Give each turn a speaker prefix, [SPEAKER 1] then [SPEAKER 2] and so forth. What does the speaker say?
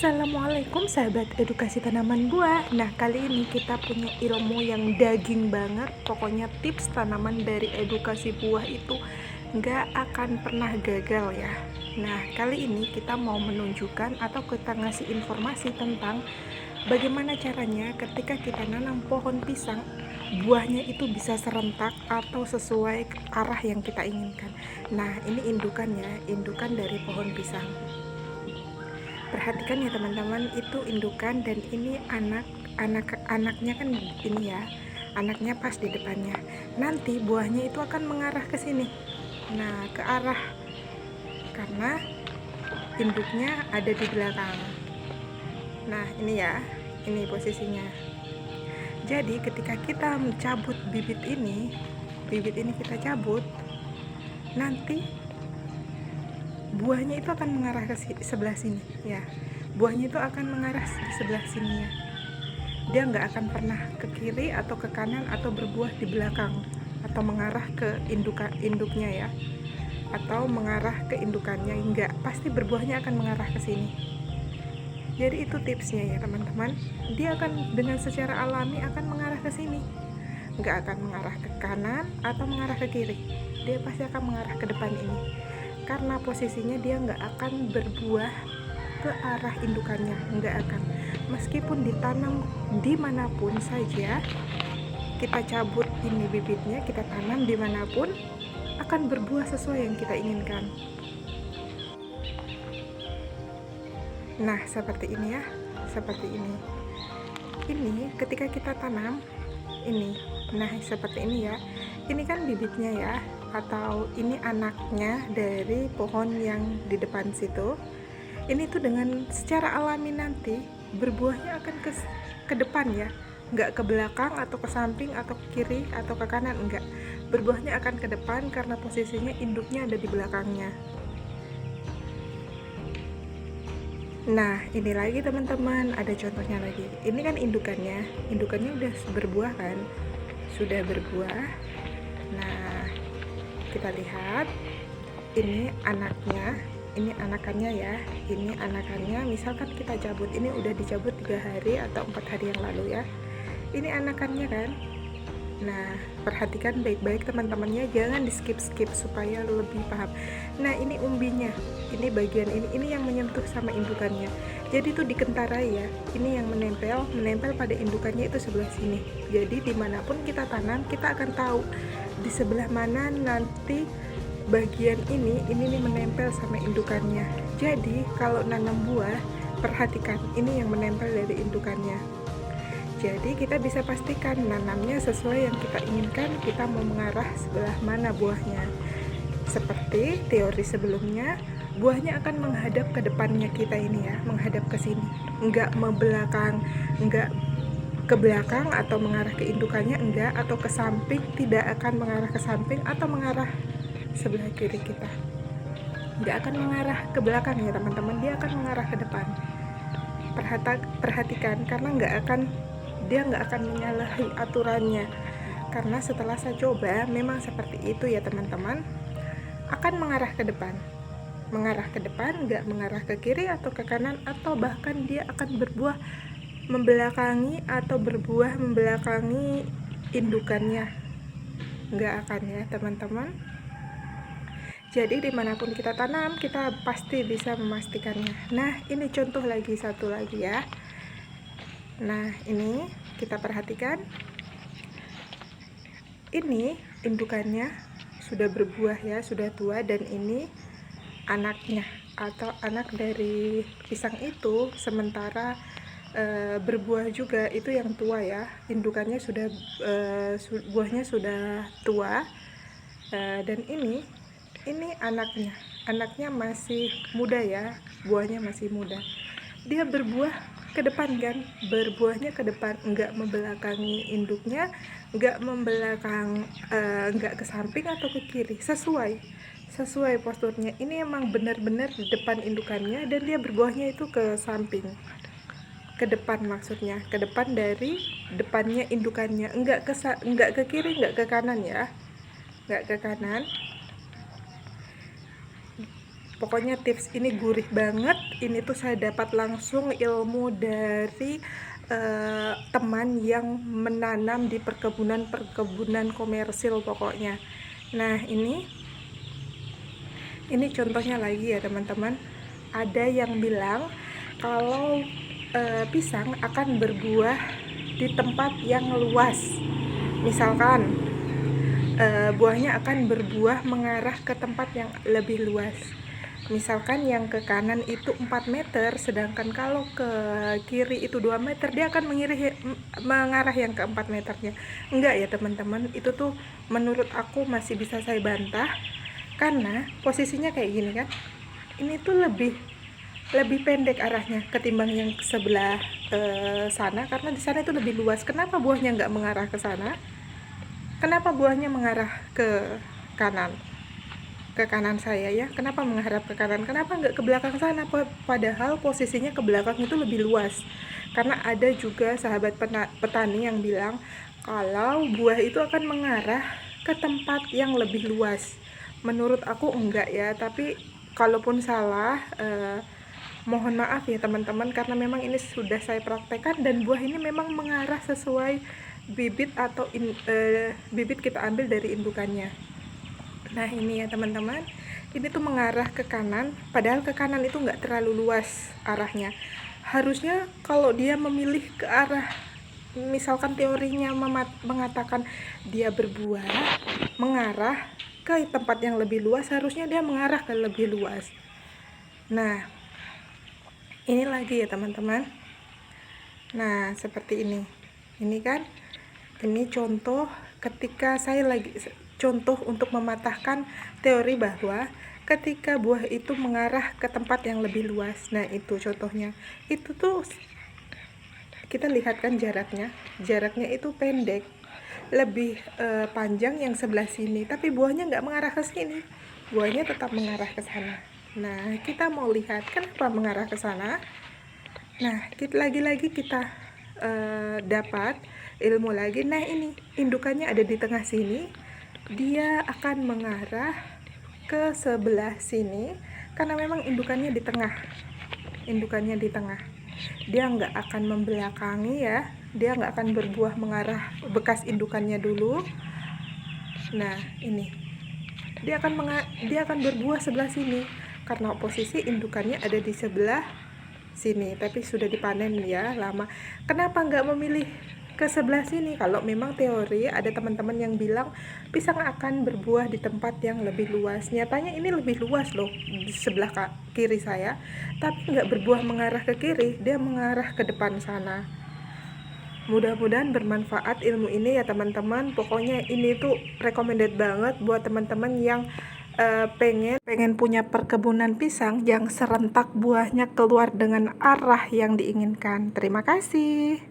[SPEAKER 1] Assalamualaikum sahabat edukasi tanaman buah. Nah, kali ini kita punya ilmu yang daging banget. Pokoknya tips tanaman dari edukasi buah itu nggak akan pernah gagal ya. Nah, kali ini kita mau menunjukkan atau kita ngasih informasi tentang bagaimana caranya ketika kita nanam pohon pisang, buahnya itu bisa serentak atau sesuai arah yang kita inginkan. Nah, ini indukannya, indukan dari pohon pisang. Perhatikan ya teman-teman, itu indukan dan ini anaknya kan ini ya, anaknya pas di depannya. Nanti buahnya itu akan mengarah ke sini. Nah, ke arah karena induknya ada di belakang. Nah, ini ya, ini posisinya. Jadi ketika kita mencabut bibit ini kita cabut, nanti buahnya itu akan mengarah ke sebelah sini ya. Buahnya itu akan mengarah di sebelah sini ya. Dia nggak akan pernah ke kiri atau ke kanan atau berbuah di belakang atau mengarah ke induknya ya, atau mengarah ke indukannya. Enggak, pasti berbuahnya akan mengarah ke sini. Jadi itu tipsnya ya teman-teman. Dia akan dengan secara alami akan mengarah ke sini, nggak akan mengarah ke kanan atau mengarah ke kiri. Dia pasti akan mengarah ke depan ini, karena posisinya dia nggak akan berbuah ke arah indukannya, nggak akan. Meskipun ditanam dimanapun saja, kita cabut ini bibitnya, kita tanam dimanapun, akan berbuah sesuai yang kita inginkan. Nah, seperti ini ya, seperti ini. Ini ketika kita tanam ini, nah seperti ini ya. Ini kan bibitnya ya, atau ini anaknya dari pohon yang di depan situ. Ini tuh dengan secara alami nanti berbuahnya akan ke depan ya, nggak ke belakang atau ke samping atau ke kiri atau ke kanan, enggak. Berbuahnya akan ke depan karena posisinya induknya ada di belakangnya. Nah, ini lagi teman-teman, ada contohnya lagi. Ini kan indukannya udah berbuah kan, sudah berbuah. Nah, kita lihat ini anaknya, ini anakannya ya, ini anakannya. Misalkan kita cabut, ini udah dicabut 3 hari atau 4 hari yang lalu ya. Ini anakannya kan. Nah, perhatikan baik-baik teman-temannya, jangan di skip supaya lebih paham. Nah, ini umbinya, ini bagian ini yang menyentuh sama indukannya. Jadi itu dikentarai ya, ini yang menempel pada indukannya itu sebelah sini. Jadi dimanapun kita tanam, kita akan tahu di sebelah mana nanti bagian ini nih menempel sama indukannya. Jadi kalau nanam buah, perhatikan ini yang menempel dari indukannya. Jadi kita bisa pastikan nanamnya sesuai yang kita inginkan, kita mau mengarah sebelah mana buahnya. Seperti teori sebelumnya, buahnya akan menghadap ke depannya kita ini ya, menghadap ke sini, enggak membelakang, enggak ke belakang atau mengarah ke indukannya, enggak, atau ke samping, tidak akan mengarah ke samping atau mengarah sebelah kiri kita. Enggak akan mengarah ke belakang ya teman-teman, dia akan mengarah ke depan. Perhatikan karena dia nggak akan menyalahi aturannya, karena setelah saya coba memang seperti itu ya teman-teman, akan mengarah ke depan, nggak mengarah ke kiri atau ke kanan, atau bahkan dia akan berbuah membelakangi atau berbuah membelakangi indukannya, nggak akan ya teman-teman. Jadi dimanapun kita tanam, kita pasti bisa memastikannya. Nah, ini contoh lagi, satu lagi ya. Nah, ini kita perhatikan, ini indukannya sudah berbuah ya, sudah tua, dan ini anaknya atau anak dari pisang itu. Sementara berbuah juga itu yang tua ya, indukannya sudah buahnya sudah tua, dan ini anaknya masih muda ya, buahnya masih muda. Dia berbuah ke depan kan, berbuahnya ke depan, enggak membelakangi induknya, enggak ke samping atau ke kiri, sesuai posturnya. Ini emang benar-benar di depan indukannya, dan dia berbuahnya itu ke samping, ke depan, maksudnya ke depan dari depannya indukannya, enggak ke kiri, enggak ke kanan ya, enggak ke kanan. Pokoknya tips ini gurih banget. Ini tuh saya dapat langsung ilmu dari teman yang menanam di perkebunan komersil pokoknya. Nah, ini contohnya lagi ya teman-teman. Ada yang bilang kalau pisang akan berbuah di tempat yang luas. Misalkan buahnya akan berbuah mengarah ke tempat yang lebih luas. Misalkan yang ke kanan itu 4 meter, sedangkan kalau ke kiri itu 2 meter, dia akan mengarah yang ke 4 meternya. Enggak ya teman-teman, itu tuh menurut aku masih bisa saya bantah, karena posisinya kayak gini kan. Ini tuh lebih pendek arahnya ketimbang yang sebelah sana, karena di sana itu lebih luas. Kenapa buahnya nggak mengarah ke sana? Kenapa buahnya mengarah ke kanan? Ke kanan saya ya, kenapa menghadap ke kanan, kenapa nggak ke belakang sana, padahal posisinya ke belakang itu lebih luas. Karena ada juga sahabat petani yang bilang kalau buah itu akan mengarah ke tempat yang lebih luas. Menurut aku enggak ya, tapi kalaupun salah mohon maaf ya teman-teman, karena memang ini sudah saya praktekkan dan buah ini memang mengarah sesuai bibit atau bibit kita ambil dari indukannya. Nah ini ya teman-teman, ini tuh mengarah ke kanan, padahal ke kanan itu nggak terlalu luas arahnya. Harusnya kalau dia memilih ke arah, misalkan teorinya mengatakan dia berbuah mengarah ke tempat yang lebih luas, harusnya dia mengarah ke lebih luas. Nah ini lagi ya teman-teman. Nah seperti ini kan, ini contoh ketika saya lagi contoh untuk mematahkan teori bahwa ketika buah itu mengarah ke tempat yang lebih luas. Nah itu contohnya, itu tuh kita lihat kan jaraknya itu pendek, lebih panjang yang sebelah sini, tapi buahnya nggak mengarah ke sini, buahnya tetap mengarah ke sana. Nah kita mau lihat kenapa mengarah ke sana. Nah lagi-lagi kita dapat ilmu lagi. Nah ini indukannya ada di tengah sini, dia akan mengarah ke sebelah sini karena memang indukannya di tengah. Dia nggak akan membelakangi ya, dia nggak akan berbuah mengarah bekas indukannya dulu. Nah ini dia akan berbuah sebelah sini karena posisi indukannya ada di sebelah sini, tapi sudah dipanen ya lama. Kenapa nggak memilih ke sebelah sini? Kalau memang teori ada teman-teman yang bilang pisang akan berbuah di tempat yang lebih luas, nyatanya ini lebih luas loh di sebelah kiri saya, tapi nggak berbuah mengarah ke kiri, dia mengarah ke depan sana. Mudah-mudahan bermanfaat ilmu ini ya teman-teman. Pokoknya ini tuh recommended banget buat teman-teman yang pengen punya perkebunan pisang yang serentak buahnya keluar dengan arah yang diinginkan. Terima kasih.